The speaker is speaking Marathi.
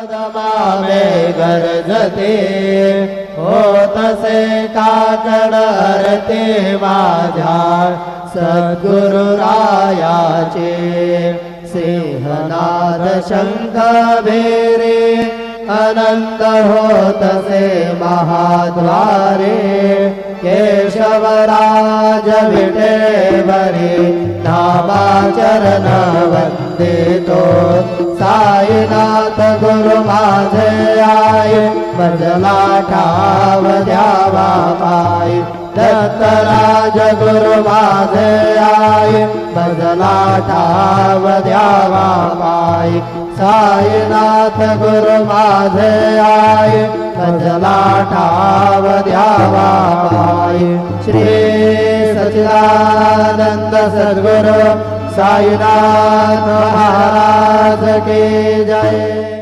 मामे गरजते होतसे काकड हरते माझ्या सद्गुरुरायाचे सिंहनाद शंख भेरे अनंत होतसे महाद्वारे केशवराज विठेवरी नामाचरण वंदितो साईनाथ गुरु माझे आये भजला ठाव द्यावा पायी दत्तराज गुरु माझे आये भजला ठाव द्यावा पायी साईनाथ गुरु माझे आये भजला ठाव द्यावा पायी श्री सच्चिदानंद सद्गुरु साईनाथ महाराज की जय।